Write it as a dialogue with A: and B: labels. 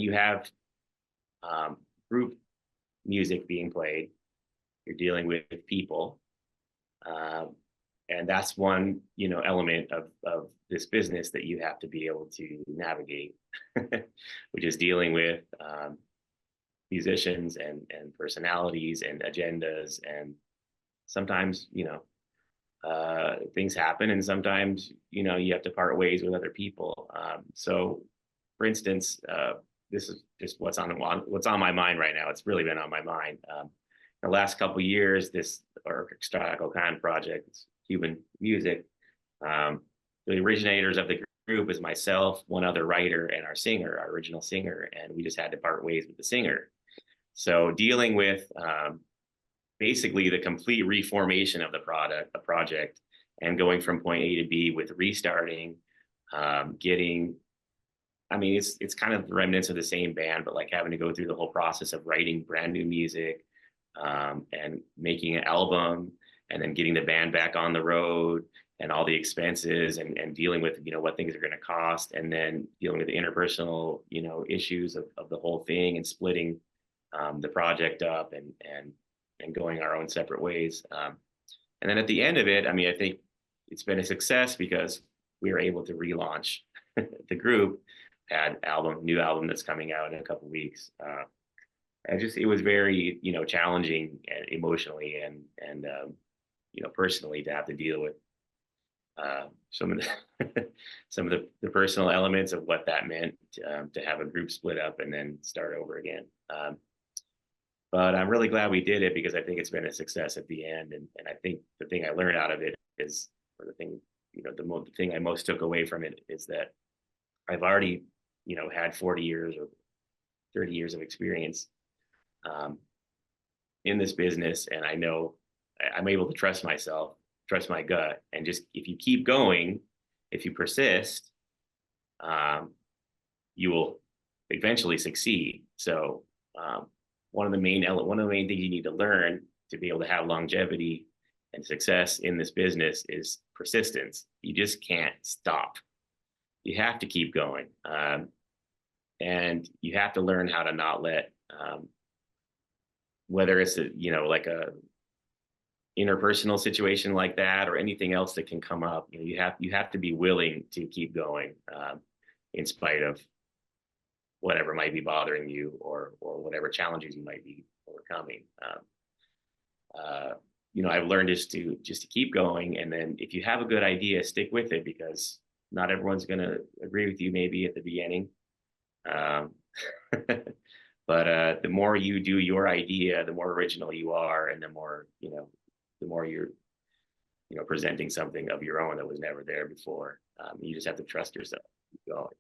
A: you have group music being played, you're dealing with people. Um, and that's one, element of this business that you have to be able to navigate, which is dealing with musicians and personalities and agendas. And sometimes, things happen, and sometimes, you have to part ways with other people. So, for instance, this is just what's on my mind right now. It's really been on my mind. The last couple of years, this Orchestra project, it's Cuban music. The originators of the group is myself, one other writer, and our singer, our original singer, and we just had to part ways with the singer. So dealing with basically the complete reformation of the project, and going from point A to B with restarting, getting, I mean, it's kind of remnants of the same band, but like having to go through the whole process of writing brand new music, and making an album, and then getting the band back on the road, and all the expenses, and dealing with, what things are going to cost, and then dealing with the interpersonal, issues of the whole thing, and splitting the project up, and going our own separate ways. And then at the end of it, I mean, I think it's been a success because we were able to relaunch the group, had new album that's coming out in a couple of weeks. It was very, challenging emotionally, and personally, to have to deal with some of the personal elements of what that meant, to have a group split up and then start over again. But I'm really glad we did it, because I think it's been a success at the end. And I think the thing I learned out of it is, or the thing, the thing I most took away from it is that I've already, had 40 years or 30 years of experience in this business. And I know I'm able to trust myself, trust my gut. And just, if you keep going, if you persist, you will eventually succeed. So, one of the main things you need to learn to be able to have longevity and success in this business is persistence. You just can't stop. You have to keep going, and you have to learn how to not let, whether it's like a interpersonal situation like that, or anything else that can come up. You have to be willing to keep going, in spite of whatever might be bothering you, or whatever challenges you might be overcoming. I've learned just to keep going, and then if you have a good idea, stick with it, because not everyone's going to agree with you maybe at the beginning. But the more you do your idea, the more original you are, and the more you're presenting something of your own that was never there before. You just have to trust yourself. Keep going.